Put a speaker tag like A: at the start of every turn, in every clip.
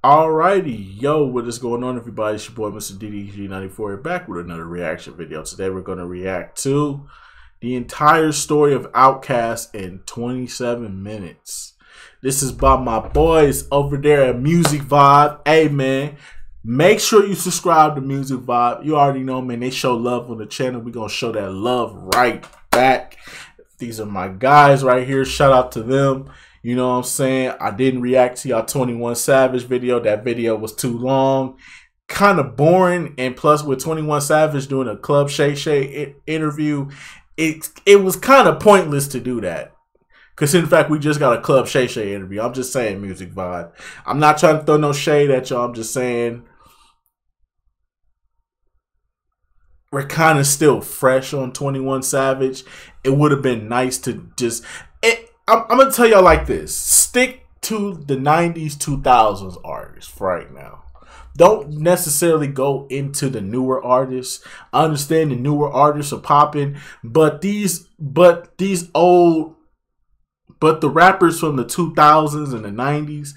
A: Alrighty, yo, what is going on, everybody? It's your boy, Mr. DDG94, here back with another reaction video. Today, we're going to react to the entire story of OUTKAST in 27 minutes. This is by my boys over there at Music Vibe. Hey, man, make sure you subscribe to Music Vibe. You already know, man, they show love on the channel. We're going to show that love right back. These are my guys right here. Shout out to them. You know what I'm saying? I didn't react to y'all 21 Savage video. That video was too long. Kind of boring. And plus, with 21 Savage doing a Club Shay Shay interview, it was kind of pointless to do that. Because, in fact, we just got a Club Shay Shay interview. I'm just saying, Music Vibe. I'm not trying to throw no shade at y'all. I'm just saying we're kind of still fresh on 21 Savage. It would have been nice to just... I'm going to tell y'all like this. Stick to the 90s, 2000s artists right now. Don't necessarily go into the newer artists. I understand the newer artists are popping, but the rappers from the 2000s and the 90s,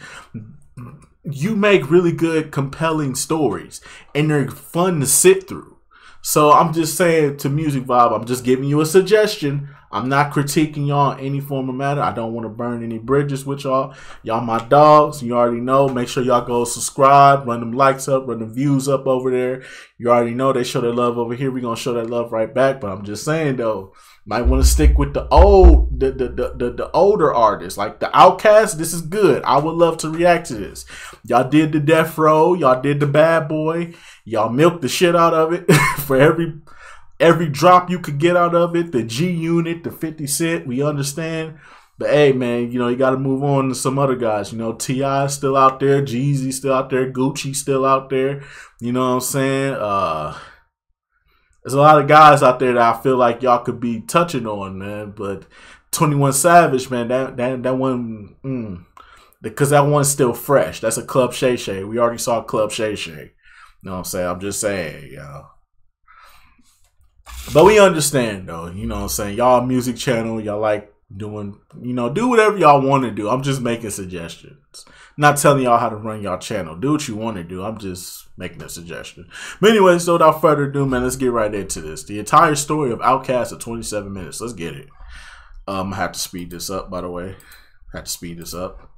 A: you make really good, compelling stories, and they're fun to sit through. So I'm just saying to Music Vibe, I'm just giving you a suggestion. I'm not critiquing y'all in any form of matter. I don't want to burn any bridges with y'all. Y'all my dogs. You already know. Make sure y'all go subscribe, run them likes up, run them views up over there. You already know they show their love over here. We're going to show that love right back. But I'm just saying, though, might want to stick with the older artists. Like the OUTKAST, this is good. I would love to react to this. Y'all did the Death Row. Y'all did the Bad Boy. Y'all milked the shit out of it for every drop you could get out of it. The G Unit, the 50 Cent, we understand. But hey, man, you know, you got to move on to some other guys. You know, T.I. is still out there. Jeezy still out there. Gucci still out there. You know what I'm saying? There's a lot of guys out there that I feel like y'all could be touching on, man. But 21 Savage, man, that one, because that one's still fresh. That's a Club Shay Shay. We already saw Club Shay Shay. You know what I'm saying? I'm just saying, y'all. But we understand, though. You know what I'm saying? Y'all music channel, y'all like doing, you know, do whatever y'all want to do. I'm just making suggestions. Not telling y'all how to run y'all channel. Do what you want to do. I'm just making a suggestion. But anyway, so without further ado, man, let's get right into this. The entire story of OUTKAST in 27 minutes. Let's get it. I have to speed this up, by the way. I have to speed this up.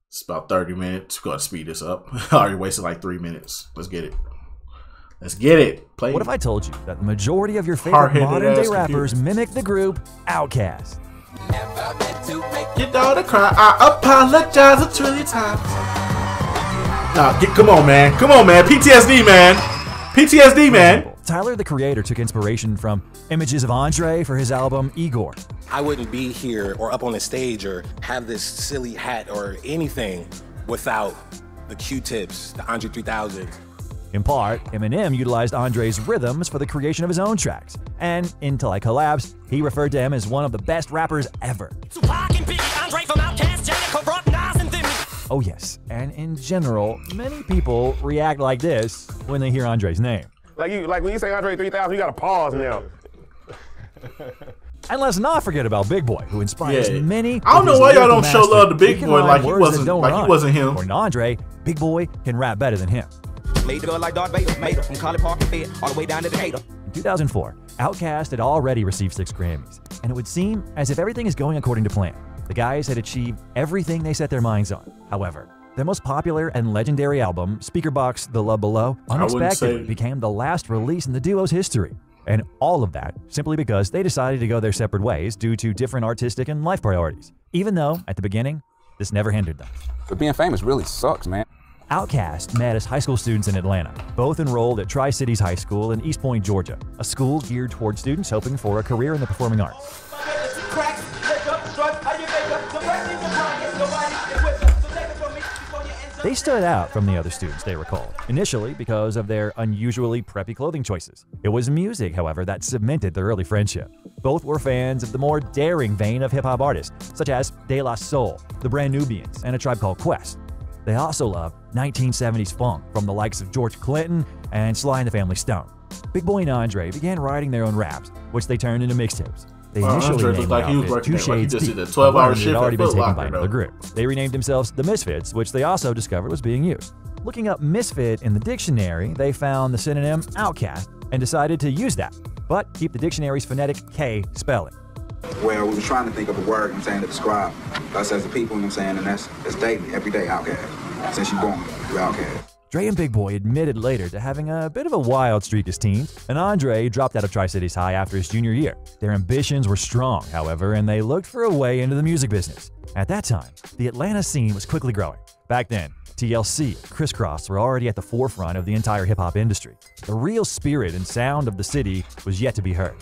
A: It's about 30 minutes. We're going to speed this up. I already wasted like 3 minutes. Let's get it. Let's get it. Play.
B: What if I told you that the majority of your favorite modern-day rappers mimic the group OUTKAST?
A: Your daughter cry. I apologize. It's really time. Come on, man. Come on, man. PTSD, man. PTSD, man.
B: Tyler, the creator, took inspiration from images of Andre for his album Igor.
C: I wouldn't be here or up on the stage or have this silly hat or anything without the Q-tips, the Andre 3000.
B: In part, Eminem utilized Andre's rhythms for the creation of his own tracks. And until I collapsed, he referred to him as one of the best rappers ever. Oh yes, and in general, many people react like this when they hear Andre's name.
D: Like when you say Andre 3000, you gotta pause now.
B: And let's not forget about Big Boy, who inspires many.
A: I don't know why y'all don't show love to Big Boy like he wasn't him.
B: For Andre, Big Boy can rap better than him.
E: Made it like Darth Vader, made it from College Park and Fed all the way down to the hater.
B: In 2004, OUTKAST had already received 6 Grammys, and it would seem as if everything is going according to plan. The guys had achieved everything they set their minds on. However, their most popular and legendary album, Speakerboxxx The Love Below, unexpectedly became the last release in the duo's history. And all of that simply because they decided to go their separate ways due to different artistic and life priorities. Even though, at the beginning, this never hindered them.
F: But being famous really sucks, man.
B: OUTKAST met as high school students in Atlanta, both enrolled at Tri-Cities High School in East Point, Georgia, a school geared towards students hoping for a career in the performing arts. They stood out from the other students, they recalled, initially because of their unusually preppy clothing choices. It was music, however, that cemented their early friendship. Both were fans of the more daring vein of hip-hop artists, such as De La Soul, the Brand Nubians, and A Tribe Called Quest. They also loved 1970s funk from the likes of George Clinton and Sly and the Family Stone. Big Boy and Andre began writing their own raps, which they turned into mixtapes. They initially
A: Andre
B: named
A: looked like
B: the
A: he was
B: outfit
A: working
B: Two
A: there, like he
B: Shades
A: just
B: Deep,
A: did a 12-hour
B: a word that
A: shift
B: had
A: at
B: already been
A: Foot
B: taken by
A: Locker,
B: another
A: though.
B: group. They renamed themselves the Misfits, which they also discovered was being used. Looking up misfit in the dictionary, they found the synonym outcast and decided to use that, but keep the dictionary's phonetic K spelling.
G: Well, we were trying to think of a word, you know what I'm saying, to describe us as a people, you know what I'm saying, and that's daily, everyday outcast. Since you're born, you're outcast.
B: Dre and Big Boy admitted later to having a bit of a wild streak as teens, and Andre dropped out of Tri-Cities High after his junior year. Their ambitions were strong, however, and they looked for a way into the music business. At that time, the Atlanta scene was quickly growing. Back then, TLC and Criss Cross were already at the forefront of the entire hip-hop industry. The real spirit and sound of the city was yet to be heard.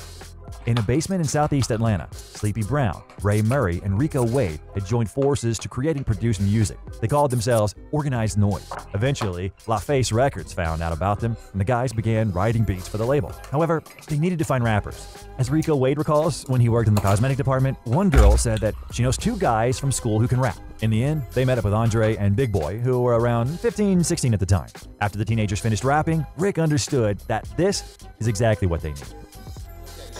B: In a basement in southeast Atlanta, Sleepy Brown, Ray Murray, and Rico Wade had joined forces to create and produce music. They called themselves Organized Noise. Eventually, LaFace Records found out about them, and the guys began writing beats for the label. However, they needed to find rappers. As Rico Wade recalls, when he worked in the cosmetic department, one girl said that she knows 2 guys from school who can rap. In the end, they met up with Andre and Big Boy, who were around 15, 16 at the time. After the teenagers finished rapping, Rick understood that this is exactly what they needed.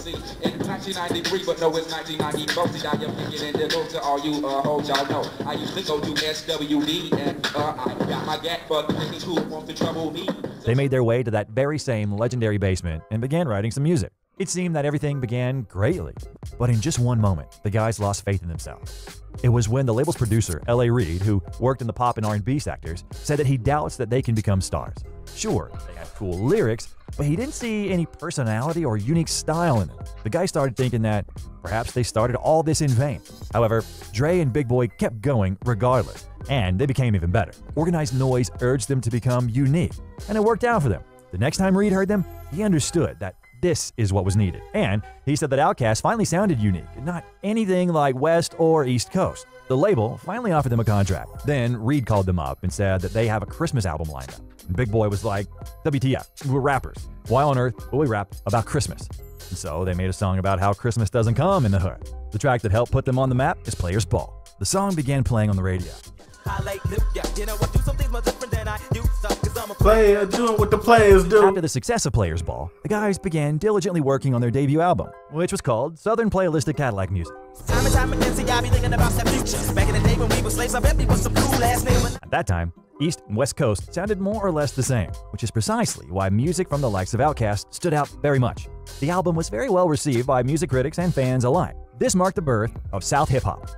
H: In 1993, but no, it's 1990. Both I am thinking and go to all you hoes y'all know. I used to go to SWD and I got my gat, but the niggas who want to trouble me.
B: They made their way to that very same legendary basement and began writing some music. It seemed that everything began greatly, but in just one moment, the guys lost faith in themselves. It was when the label's producer, L.A. Reid, who worked in the pop and R&B sectors, said that he doubts that they can become stars. Sure, they have cool lyrics, but he didn't see any personality or unique style in them. The guy started thinking that perhaps they started all this in vain. However, Dre and Big Boy kept going regardless, and they became even better. Organized Noise urged them to become unique, and it worked out for them. The next time Reid heard them, he understood that this is what was needed. And he said that OUTKAST finally sounded unique, not anything like West or East Coast. The label finally offered them a contract. Then Reid called them up and said that they have a Christmas album lined up. And Big Boy was like, WTF, we're rappers. Why on earth will we rap about Christmas? And so they made a song about how Christmas doesn't come in the hood. The track that helped put them on the map is Players Ball. The song began playing on the radio.
A: Player doing what the players do.
B: After the success of Players Ball, the guys began diligently working on their debut album, which was called Southern Playalistic Cadillac Music. At that time, East and West Coast sounded more or less the same, which is precisely why music from the likes of OUTKAST stood out very much. The album was very well received by music critics and fans alike. This marked the birth of South hip-hop.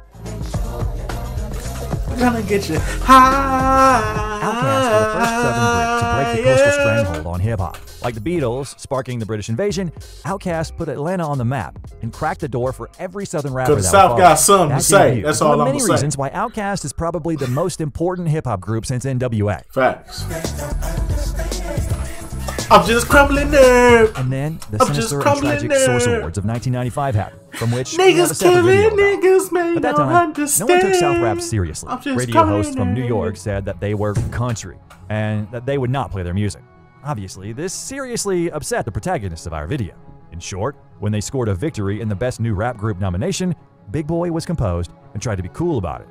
A: Gonna get you high.
B: OUTKAST were the first Southern group to break the coastal stranglehold on hip-hop. Like the Beatles sparking the British invasion, OUTKAST put Atlanta on the map and cracked the door for every Southern rapper that
A: Because the South got something to say.
B: debut.
A: That's
B: One
A: all
B: of
A: I'm
B: many
A: gonna say.
B: reasons why OUTKAST is probably the most important hip-hop group since NWA.
A: Facts. I'm just crumbling there.
B: And then the
A: I'm just
B: sinister and
A: crumbling
B: tragic
A: there.
B: Source Awards of 1995 happened, from which we have a
A: Niggas
B: separate video
A: killing
B: about.
A: niggas, man.
B: At that
A: Don't
B: time,
A: understand.
B: no one took South rap seriously.
A: I'm just
B: Radio hosts
A: coming
B: from New
A: in.
B: York said that they were country and that they would not play their music. Obviously, this seriously upset the protagonists of our video. In short, when they scored a victory in the Best New Rap Group nomination, Big Boy was composed and tried to be cool about it.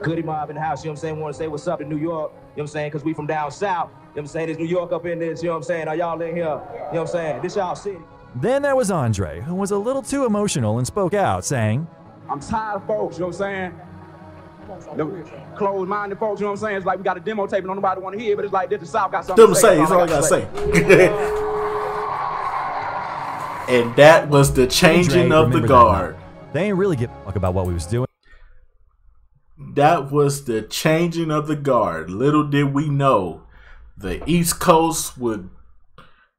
E: Goody Mob in the house, you know what I'm saying? Want to say what's up to New York, you know what I'm saying? Because we from down south, you know what I'm saying? There's New York up in this, you know what I'm saying? Are y'all in here? You know what I'm saying? This y'all city.
B: Then there was Andre, who was a little too emotional and spoke out, saying,
D: I'm tired of folks, you know what I'm saying? The closed-minded folks, you know what I'm saying? It's like we got a demo tape and don't nobody want to hear, but it's like this, the South got something
A: Them
D: to
A: say,
D: say.
A: that's all I gotta say. And that was the changing
B: Dre,
A: of the
B: remember that
A: guard.
B: night. They ain't really give a fuck about what we was doing.
A: That was the changing of the guard. Little did we know the East Coast would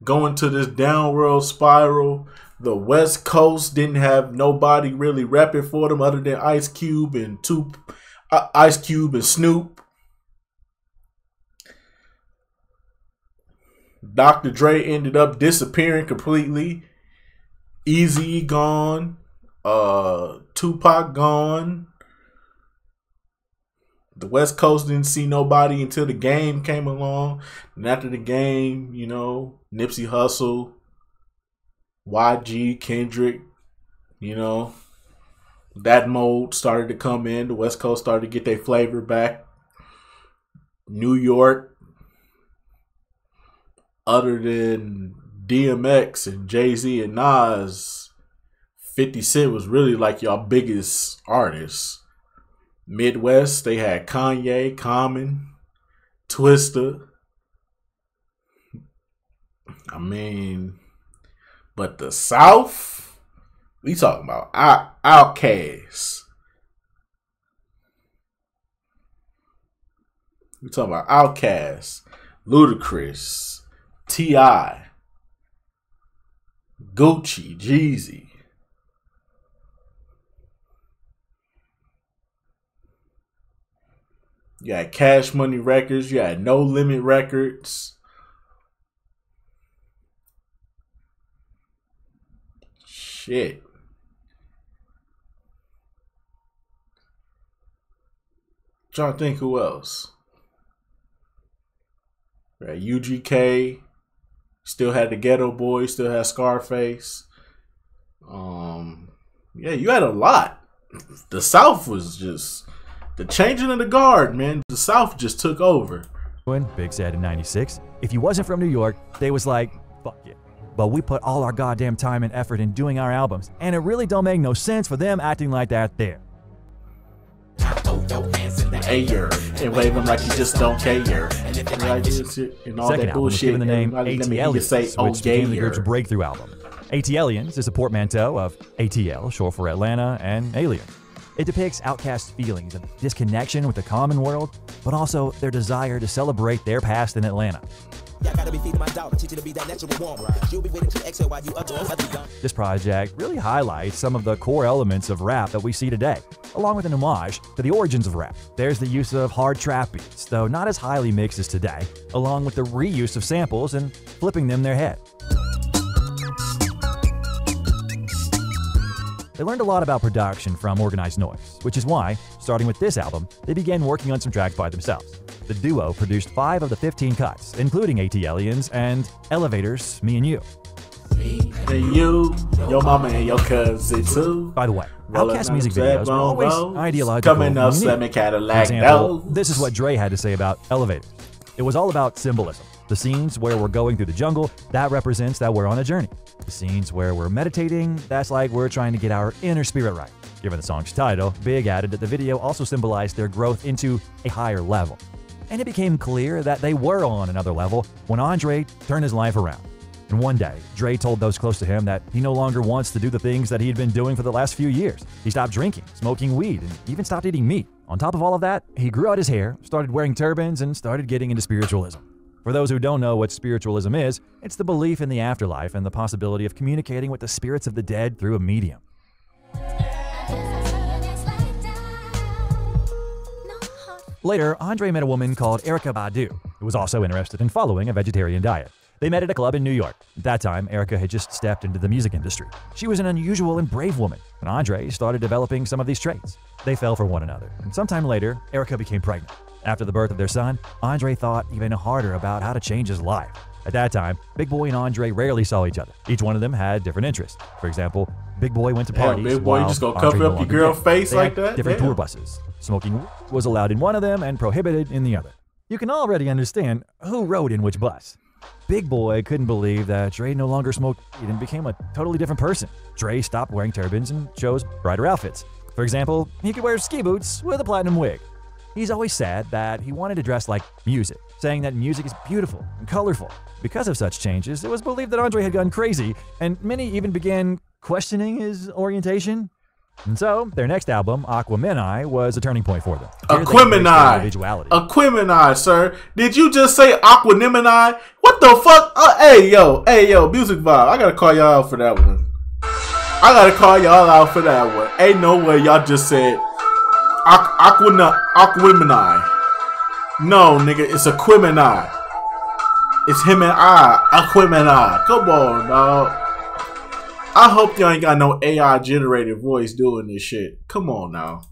A: go into this downward spiral. The West Coast didn't have nobody really repping for them other than Ice Cube and Snoop. Dr. Dre ended up disappearing completely. Eazy gone. Tupac gone. The West Coast didn't see nobody until the Game came along. And after the Game, you know, Nipsey Hussle, YG, Kendrick, you know, that mode started to come in. The West Coast started to get their flavor back. New York, other than DMX and Jay-Z and Nas, 50 Cent was really like y'all biggest artists. Midwest, they had Kanye, Common, Twista. I mean, but the South, we talking about OUTKAST. We talking about OUTKAST, Ludacris, T.I., Gucci, Jeezy. You had Cash Money Records. You had No Limit Records. Shit. Trying to think who else. Right, UGK. Still had the Ghetto Boys. Still had Scarface. Yeah, you had a lot. The South was just the changing of the guard, man. The South just took over.
B: When Big said in '96, if he wasn't from New York, they was like, fuck it. But we put all our goddamn time and effort in doing our albums, and it really don't make no sense for them acting like that there.
A: Ayer, and wave them like you just don't care. Right, and all
B: Second
A: that
B: album was
A: bullshit.
B: given the name
A: Everybody
B: ATLiens,
A: say,
B: which became the group's breakthrough album. ATLiens is a portmanteau of ATL, short for Atlanta, and Alien. It depicts OUTKAST's feelings of disconnection with the common world, but also their desire to celebrate their past in Atlanta. This project really highlights some of the core elements of rap that we see today, along with an homage to the origins of rap. There's the use of hard trap beats, though not as highly mixed as today, along with the reuse of samples and flipping them their head. They learned a lot about production from Organized Noise, which is why, starting with this album, they began working on some tracks by themselves. The duo produced 5 of the 15 cuts, including ATLiens and Elevators, Me and You.
A: And you, your mama and your cousin too.
B: By the way, OUTKAST music videos were always ideological.
A: Coming up, semi Cadillac.
B: For example, this is what Dre had to say about Elevators. It was all about symbolism. The scenes where we're going through the jungle, that represents that we're on a journey. The scenes where we're meditating, that's like we're trying to get our inner spirit right. Given the song's title, Big added that the video also symbolized their growth into a higher level. And it became clear that they were on another level when Andre turned his life around. And one day, Dre told those close to him that he no longer wants to do the things that he had been doing for the last few years. He stopped drinking, smoking weed, and even stopped eating meat. On top of all of that, he grew out his hair, started wearing turbans, and started getting into spiritualism. For those who don't know what spiritualism is, it's the belief in the afterlife and the possibility of communicating with the spirits of the dead through a medium. Later, Andre met a woman called Erykah Badu, who was also interested in following a vegetarian diet. They met at a club in New York. At that time, Erykah had just stepped into the music industry. She was an unusual and brave woman, and Andre started developing some of these traits. They fell for one another, and sometime later, Erykah became pregnant. After the birth of their son, Andre thought even harder about how to change his life. At that time, Big Boy and Andre rarely saw each other. Each one of them had different interests. For example, Big Boy went to parties.
A: Big Boy, you just gonna cover up your girl's face like that?
B: Different tour buses. Smoking was allowed in one of them and prohibited in the other. You can already understand who rode in which bus. Big Boy couldn't believe that Dre no longer smoked weed and became a totally different person. Dre stopped wearing turbans and chose brighter outfits. For example, he could wear ski boots with a platinum wig. He's always said that he wanted to dress like music, saying that music is beautiful and colorful. Because of such changes, it was believed that Andre had gone crazy, and many even began questioning his orientation. And so, their next album, Aquemini, was a turning point for them.
A: Aquemini, sir. Did you just say Aquemini? What the fuck? Hey, yo, Music Vibe. I gotta call y'all out for that one. Ain't no way y'all just said Aquemini. No, nigga, it's Aquemini. It's him and I, Aquemini. Come on, dog. I hope y'all ain't got no AI generated voice doing this shit. Come on now.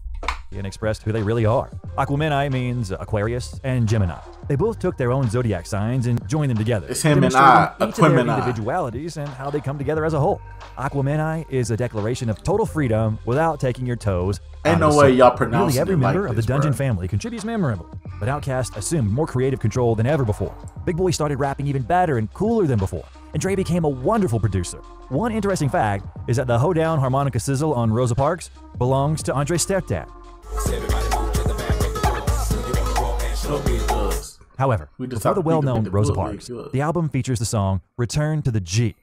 B: and expressed who they really are. Aquemini means Aquarius and Gemini. They both took their own zodiac signs and joined them together.
A: It's him and I,
B: each of their
A: Aquemini.
B: individualities and how they come together as a whole. Aquemini is a declaration of total freedom without taking your toes.
A: Ain't no way y'all pronounce
B: Nearly every
A: it
B: member
A: like
B: of the
A: this,
B: Dungeon
A: bro.
B: family contributes memorably, but OUTKAST assumed more creative control than ever before. Big Boy started rapping even better and cooler than before, and Dre became a wonderful producer. One interesting fact is that the hoedown harmonica sizzle on Rosa Parks belongs to Andre's stepdad. However, before the well-known Rosa Parks, the album features the song Return to the G.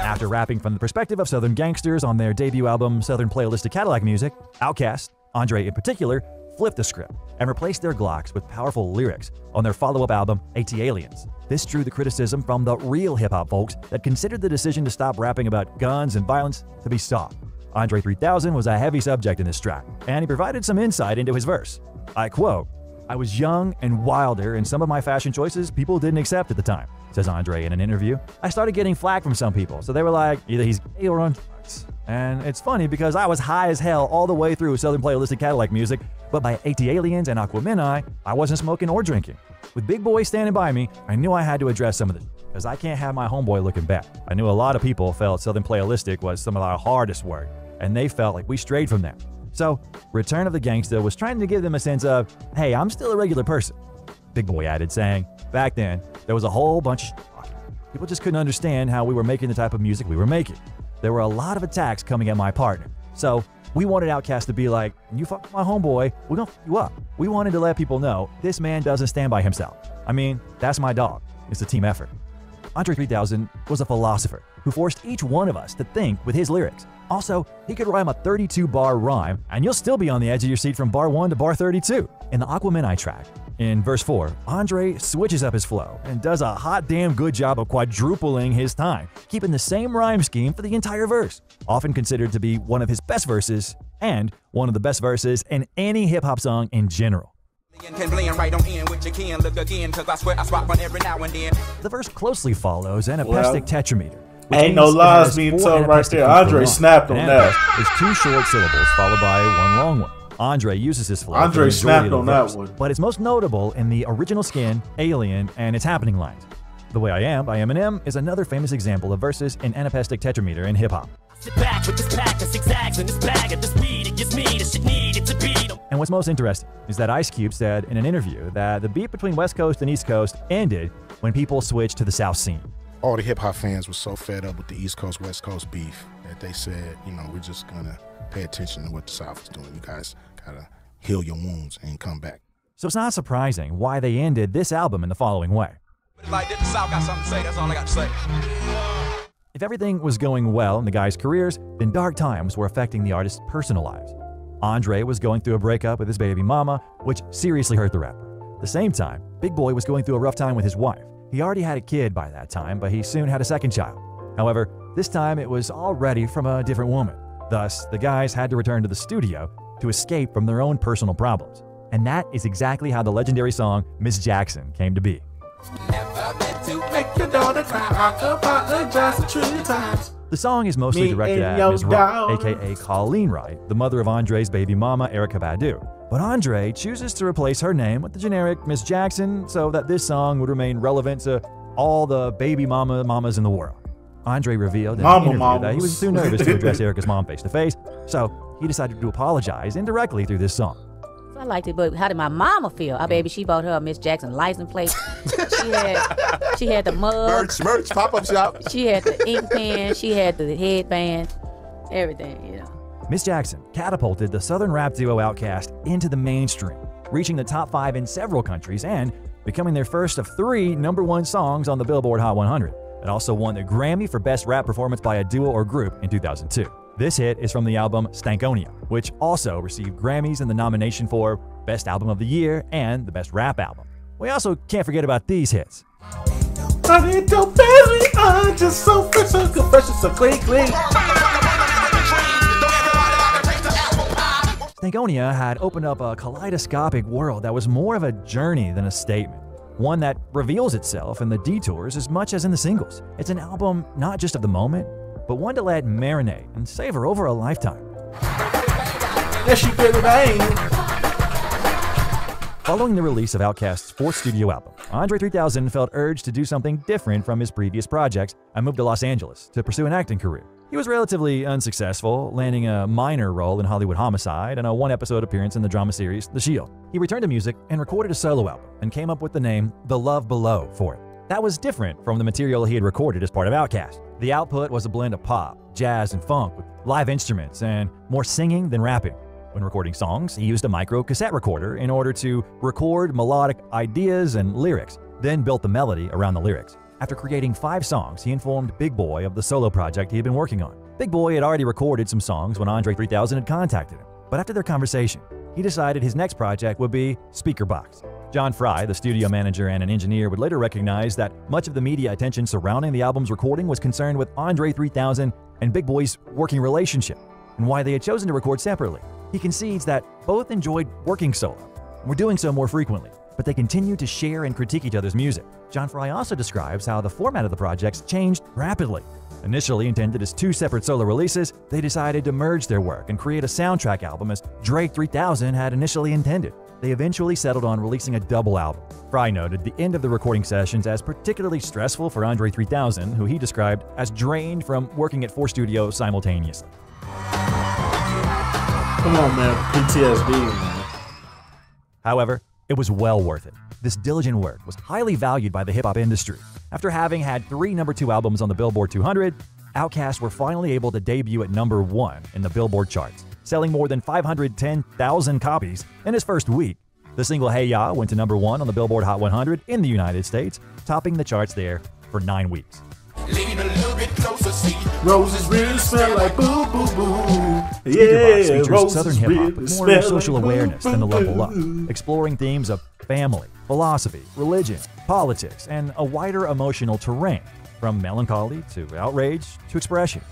B: After rapping from the perspective of Southern gangsters on their debut album Southern Playalistic Cadillac Music, OUTKAST, Andre in particular, flipped the script and replaced their glocks with powerful lyrics on their follow-up album AT-Aliens. This drew the criticism from the real hip-hop folks that considered the decision to stop rapping about guns and violence to be soft. Andre 3000 was a heavy subject in this track, and he provided some insight into his verse. I quote, "I was young and wilder, and some of my fashion choices people didn't accept at the time," says Andre in an interview. "I started getting flack from some people, so they were like, either he's gay or on drugs. And it's funny because I was high as hell all the way through Southern Playalistic Cadillac Music, but by AT-Aliens and Aquemini, I wasn't smoking or drinking. With Big Boy standing by me, I knew I had to address some of this, because I can't have my homeboy looking back. I knew a lot of people felt Southern Playalistic was some of our hardest work, and they felt like we strayed from that. So, Return of the Gangsta was trying to give them a sense of, hey, I'm still a regular person." Big Boy added, saying, "Back then, there was a whole bunch of shit. People just couldn't understand how we were making the type of music we were making. There were a lot of attacks coming at my partner. So, we wanted OUTKAST to be like, you fuck with my homeboy, we're gonna fuck you up." We wanted to let people know this man doesn't stand by himself. I mean, that's my dog. It's a team effort. Andre 3000 was a philosopher who forced each one of us to think with his lyrics. Also, he could rhyme a 32-bar rhyme, and you'll still be on the edge of your seat from bar 1 to bar 32. In the Aquemini track, in verse 4, Andre switches up his flow and does a hot damn good job of quadrupling his time, keeping the same rhyme scheme for the entire verse. Often considered to be one of his best verses, and one of the best verses in any hip-hop song in general. The verse closely follows anapestic tetrameter.
A: Ain't no lies being told right there. Andre snapped on that.
B: There's 2 short syllables followed by 1 long one. Andre uses his flow.
A: Andre snapped on that one.
B: But it's most notable in the original Skin, Alien, and It's Happening lines. The Way I Am by Eminem is another famous example of verses in anapestic tetrameter in hip-hop. And what's most interesting is that Ice Cube said in an interview that the beef between West Coast and East Coast ended when people switched to the South scene.
I: All the hip-hop fans were so fed up with the East Coast, West Coast beef that they said, you know, we're just gonna pay attention to what the South is doing. You guys gotta heal your wounds and come back.
B: So it's not surprising why they ended this album in the following way.
D: Like, the South got something to say, that's all I got to say.
B: If everything was going well in the guys' careers, then dark times were affecting the artists' personal lives. Andre was going through a breakup with his baby mama, which seriously hurt the rapper. At the same time, Big Boy was going through a rough time with his wife. He already had a kid by that time, but he soon had a second child. However, this time it was already from a different woman. Thus, the guys had to return to the studio to escape from their own personal problems. And that is exactly how the legendary song Miss Jackson came to be. The song is mostly directed at Ms. Wright, aka Colleen Wright, the mother of Andre's baby mama, Erykah Badu. But Andre chooses to replace her name with the generic Miss Jackson so that this song would remain relevant to all the baby mamas in the world. Andre revealed in an interview that he was too nervous to address Erykah's mom face to face, so he decided to apologize indirectly through this song.
J: I liked it, but how did my mama feel? Our baby, she bought her a Miss Jackson license plate. She had the mug.
I: Merch, pop-up shop.
J: She had the ink pen. She had the headband. Everything, you know.
B: Miss Jackson catapulted the Southern rap duo OUTKAST into the mainstream, reaching the top 5 in several countries and becoming their first of 3 #1 songs on the Billboard Hot 100. It also won the Grammy for Best Rap Performance by a Duo or Group in 2002. This hit is from the album Stankonia, which also received Grammys in the nomination for Best Album of the Year and the Best Rap Album. We also can't forget about these hits. Stankonia had opened up a kaleidoscopic world that was more of a journey than a statement. One that reveals itself in the detours as much as in the singles. It's an album not just of the moment, but one to let marinate and savor over a lifetime.
A: Yeah, she feel it ain't.
B: Following the release of OUTKAST's fourth studio album, Andre 3000 felt urged to do something different from his previous projects and moved to Los Angeles to pursue an acting career. He was relatively unsuccessful, landing a minor role in Hollywood Homicide and a one-episode appearance in the drama series The Shield. He returned to music and recorded a solo album and came up with the name The Love Below for it. That was different from the material he had recorded as part of OUTKAST. The output was a blend of pop, jazz, and funk with live instruments and more singing than rapping. When recording songs, he used a micro cassette recorder in order to record melodic ideas and lyrics, then built the melody around the lyrics. After creating 5 songs, he informed Big Boy of the solo project he had been working on. Big Boy had already recorded some songs when Andre 3000 had contacted him, but after their conversation, he decided his next project would be Speakerbox. John Fry, the studio manager and an engineer, would later recognize that much of the media attention surrounding the album's recording was concerned with Andre 3000 and Big Boy's working relationship, and why they had chosen to record separately. He concedes that both enjoyed working solo and were doing so more frequently, but they continued to share and critique each other's music. John Fry also describes how the format of the projects changed rapidly. Initially intended as 2 separate solo releases, they decided to merge their work and create a soundtrack album as Drake 3000 had initially intended. They eventually settled on releasing a double album. Fry noted the end of the recording sessions as particularly stressful for Andre 3000, who he described as drained from working at 4 studios simultaneously.
A: Come on, man. PTSD, man.
B: However, it was well worth it. This diligent work was highly valued by the hip-hop industry. After having had 3 #2 albums on the Billboard 200, OUTKAST were finally able to debut at #1 in the Billboard charts, selling more than 510,000 copies in his first week. The single Hey Ya went to #1 on the Billboard Hot 100 in the United States, topping the charts there for 9 weeks.
A: Roses really smell like boo boo boo.
B: Speakerbox features
A: roses
B: Southern hip-hop
A: really
B: with more social
A: like
B: awareness than The Love Below,
A: boo.
B: exploring themes of family, philosophy, religion, politics, and a wider emotional terrain, from melancholy to outrage to expression.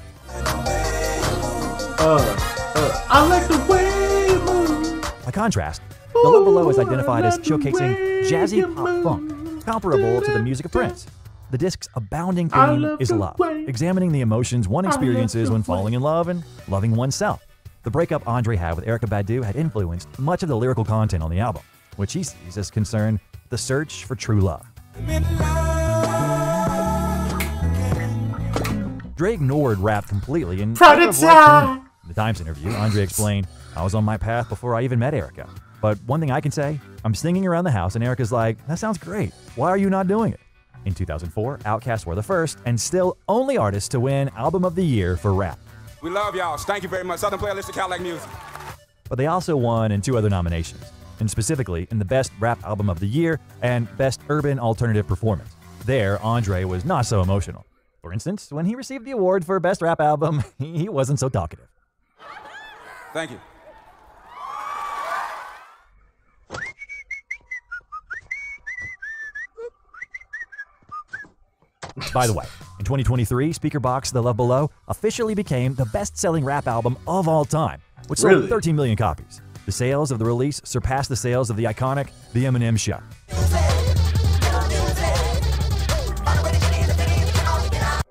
A: I like the way you move.
B: By contrast, The Love Below is identified as showcasing jazzy pop funk, comparable to the music of Prince. The disc's abounding theme is love, examining the emotions one experiences when falling in love and loving oneself. The breakup Andre had with Erykah Badu had influenced much of the lyrical content on the album, which he sees as concerned the search for true love. Dre ignored rap completely and in the Times interview, Andre explained, "I was on my path before I even met Erykah. But one thing I can say, I'm singing around the house and Erykah's like, that sounds great. Why are you not doing it?" In 2004, OUTKAST were the first and still only artists to win Album of the Year for rap.
K: We love y'all. Thank you very much. Southern Playlist of Cadillac Music.
B: But they also won in 2 other nominations, and specifically in the Best Rap Album of the Year and Best Urban Alternative Performance. There, Andre was not so emotional. For instance, when he received the award for Best Rap Album, he wasn't so talkative.
K: Thank you.
B: By the way, in 2023, Speakerbox The Love Below officially became the best-selling rap album of all time, which sold 13 million copies. The sales of the release surpassed the sales of the iconic The Eminem Show.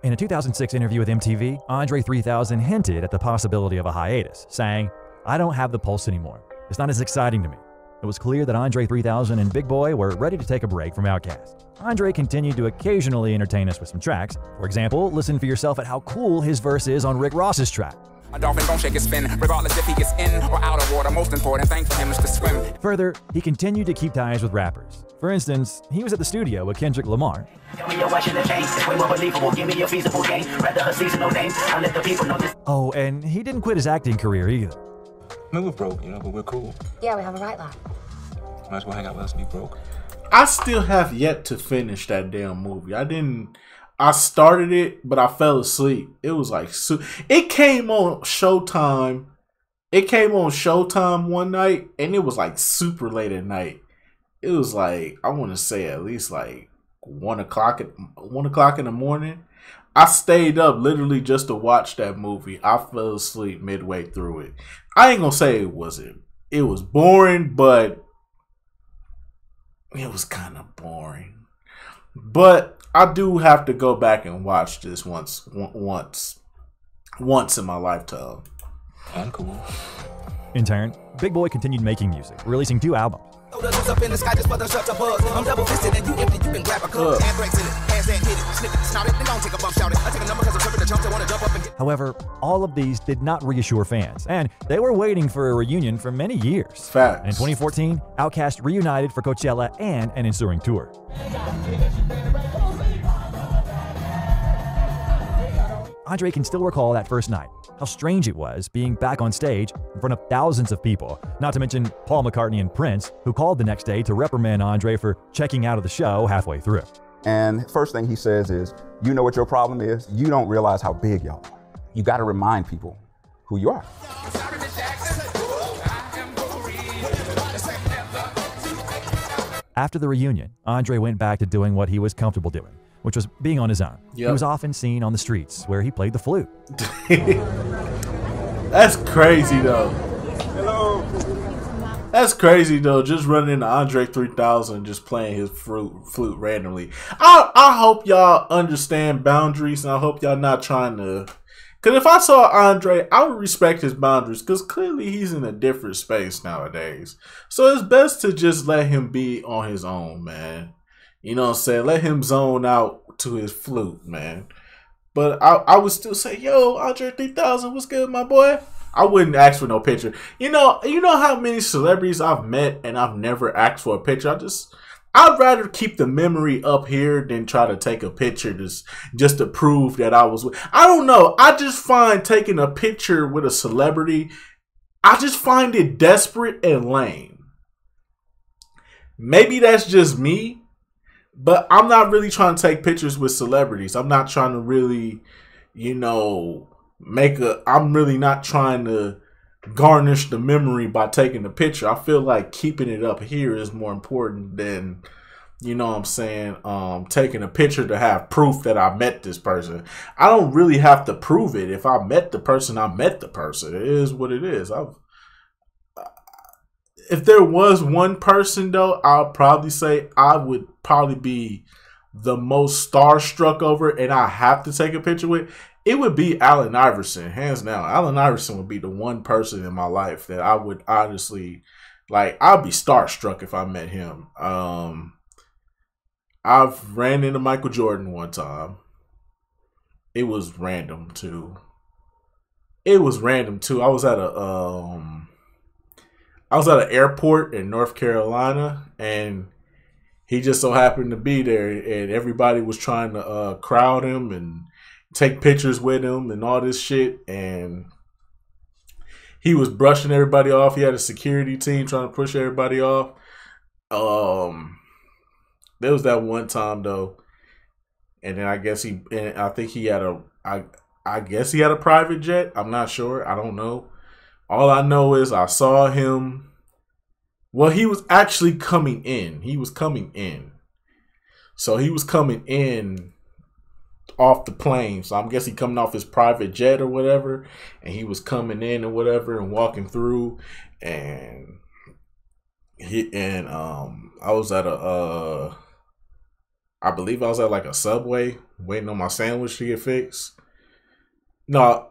B: In a 2006 interview with MTV, Andre 3000 hinted at the possibility of a hiatus, saying, "I don't have the pulse anymore. It's not as exciting to me." It was clear that Andre 3000 and Big Boy were ready to take a break from OUTKAST. Andre continued to occasionally entertain us with some tracks. For example, listen for yourself at how cool his verse is on Rick Ross's track.
K: A dolphin don't shake his fin, regardless if he gets in or out of water. Most important thing for him is to swim.
B: Further, he continued to keep ties with rappers. For instance, he was at the studio with Kendrick Lamar. Oh, and he didn't quit his acting career either.
L: I mean, we're broke, you know, but we're cool.
M: Yeah, we have a right lot.
L: Might as well hang out with us and be broke.
A: I still have yet to finish that damn movie. I started it, but I fell asleep. It was like, it came on Showtime. It came on Showtime one night, and it was like super late at night. It was like, I want to say at least like 1 o'clock in the morning. I stayed up literally just to watch that movie. I fell asleep midway through it. I ain't gonna say it was boring, but it was kind of boring. But I do have to go back and watch this once once in my lifetime.
L: I'm cool.
B: In turn, Big Boy continued making music, releasing 2 albums. However, all of these did not reassure fans, and they were waiting for a reunion for many years.
A: Facts.
B: And in 2014, OUTKAST reunited for Coachella and an ensuing tour. Andre can still recall that first night, how strange it was being back on stage in front of thousands of people, not to mention Paul McCartney and Prince, who called the next day to reprimand Andre for checking out of the show halfway through.
F: And first thing he says is, you know what your problem is? You don't realize how big y'all are. You got to remind people who you are.
B: After the reunion, Andre went back to doing what he was comfortable doing, which was being on his own. Yep. He was often seen on the streets where he played the flute.
A: That's crazy though.
F: Hello.
A: That's crazy though, just running into Andre 3000 and just playing his flute randomly. I hope y'all understand boundaries, and I hope y'all not trying to... Because if I saw Andre, I would respect his boundaries, because clearly he's in a different space nowadays. So it's best to just let him be on his own, man. You know what I'm saying? Let him zone out to his flute, man. But I would still say, yo, Andre 3000, what's good, my boy? I wouldn't ask for no picture. You know how many celebrities I've met and I've never asked for a picture? I'd rather keep the memory up here than try to take a picture just to prove that I was with. I don't know. I just find taking a picture with a celebrity, I just find it desperate and lame. Maybe that's just me, but I'm not really trying to take pictures with celebrities. I'm not trying to really, I'm really not trying to garnish the memory by taking a picture. I feel like keeping it up here is more important than, taking a picture to have proof that I met this person. I don't really have to prove it. If I met the person, I met the person. It is what it is. If there was one person though, I'll probably say I would probably be the most starstruck over, and I have to take a picture with. It would be Allen Iverson, hands down. Allen Iverson would be the one person in my life that I would honestly, I'd be starstruck if I met him. I've ran into Michael Jordan one time. It was random too. I was at an airport in North Carolina, and he just so happened to be there, and everybody was trying to crowd him and take pictures with him and all this shit, and he was brushing everybody off. He had a security team trying to push everybody off. There was that one time though, and then I think he had a private jet. I'm not sure. I don't know. All I know is I saw him. Well, he was actually coming in. So he was coming in off the plane. So I'm guessing coming off his private jet or whatever. And he was coming in or whatever and walking through. And I was at I believe I was at a Subway waiting on my sandwich to get fixed. No,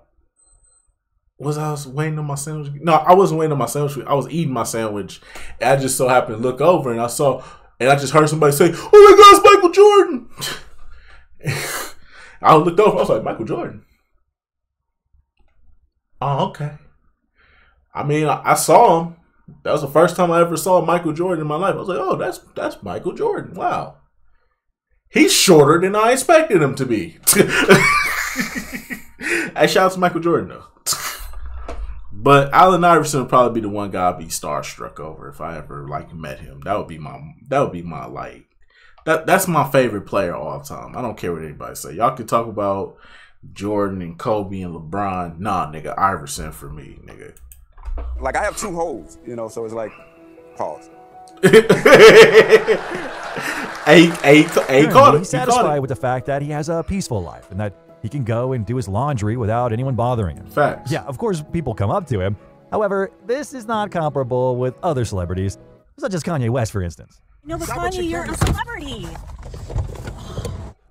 A: I was waiting on my sandwich? No, I wasn't waiting on my sandwich. I was eating my sandwich. And I just so happened to look over and I just heard somebody say, "Oh my God, it's Michael Jordan." I looked over. I was like, "Michael Jordan?" Oh, okay. I mean, I saw him. That was the first time I ever saw Michael Jordan in my life. I was like, "Oh, that's Michael Jordan. Wow. He's shorter than I expected him to be." Hey, shout out to Michael Jordan though. But Allen Iverson would probably be the one guy I'd be starstruck over if I ever met him. That would be my that's my favorite player of all time. I don't care what anybody say. Y'all can talk about Jordan and Kobe and LeBron. Nah, nigga, Iverson for me, nigga.
F: I have 2 holes, so it's pause.
B: He's satisfied with the fact that he has a peaceful life and that he can go and do his laundry without anyone bothering him.
A: Facts.
B: Yeah, of course, people come up to him. However, this is not comparable with other celebrities, such as Kanye West, for instance.
M: No, but Kanye, you're a celebrity.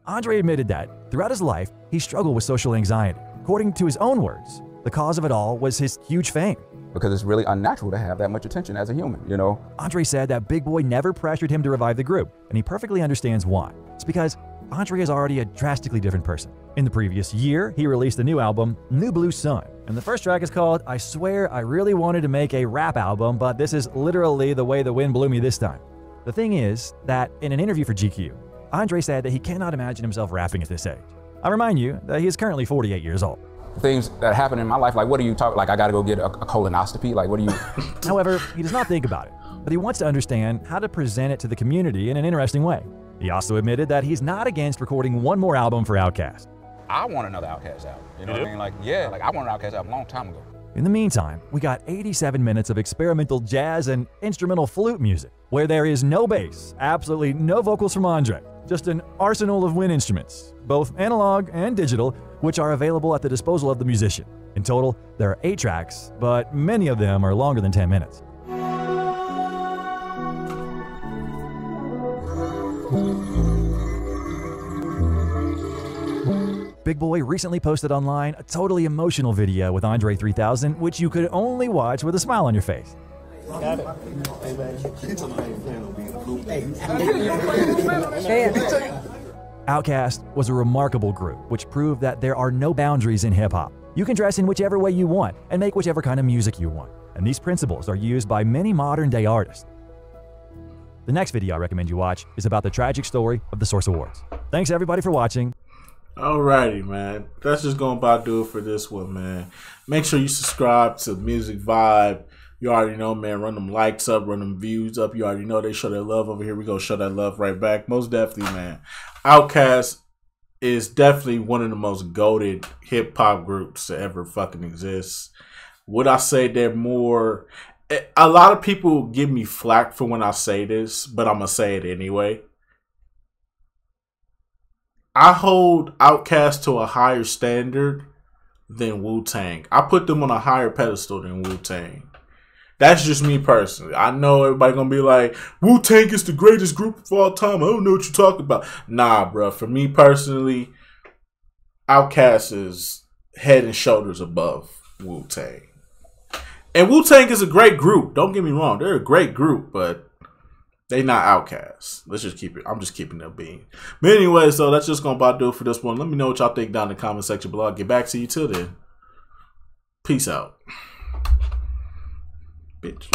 B: Andre admitted that throughout his life, he struggled with social anxiety, According to his own words, the cause of it all was his huge fame.
F: Because it's really unnatural to have that much attention as a human, you know?
B: Andre said that Big Boy never pressured him to revive the group, and he perfectly understands why. It's because Andre is already a drastically different person. In the previous year, he released a new album, New Blue Sun, and the first track is called I Swear I Really Wanted to Make a Rap Album, but this is literally the way the wind blew me this time. The thing is that in an interview for GQ, Andre said that he cannot imagine himself rapping at this age. I remind you that he is currently 48 years old.
F: Things that happen in my life, like what do you talk, like I gotta go get a colonoscopy, like what do you...
B: However, he does not think about it, but he wants to understand how to present it to the community in an interesting way. He also admitted that he's not against recording one more album for OUTKAST.
F: I want another OUTKAST album, you know what I mean? Like, yeah, like I want an OUTKAST album a long time ago.
B: In the meantime, we got 87 minutes of experimental jazz and instrumental flute music, where there is no bass, absolutely no vocals from Andre, just an arsenal of wind instruments, both analog and digital, which are available at the disposal of the musician. In total, there are 8 tracks, but many of them are longer than 10 minutes. Big Boy recently posted online a totally emotional video with Andre 3000, which you could only watch with a smile on your face. OUTKAST was a remarkable group, which proved that there are no boundaries in hip-hop. You can dress in whichever way you want and make whichever kind of music you want. And these principles are used by many modern-day artists. The next video I recommend you watch is about the tragic story of the Source Awards. Thanks everybody for watching.
A: Alrighty, man. That's just going to about do it for this one, man. Make sure you subscribe to Music Vibe. You already know, man. Run them likes up, run them views up. You already know they show their love over here. We go show that love right back. Most definitely, man. OUTKAST is definitely one of the most goated hip-hop groups to ever fucking exist. Would I say they're more... A lot of people give me flack for when I say this, but I'm going to say it anyway. I hold OUTKAST to a higher standard than Wu-Tang. I put them on a higher pedestal than Wu-Tang. That's just me personally. I know everybody gonna be like, Wu-Tang is the greatest group of all time. I don't know what you're talking about. Nah, bro. For me personally, OUTKAST is head and shoulders above Wu-Tang. And Wu-Tang is a great group. Don't get me wrong. They're a great group, but they not OUTKAST. Let's just keep it. I'm just keeping it being. But anyway, so that's just gonna about do it for this one. Let me know what y'all think down in the comment section below. I'll get back to you till then. Peace out. Bitch.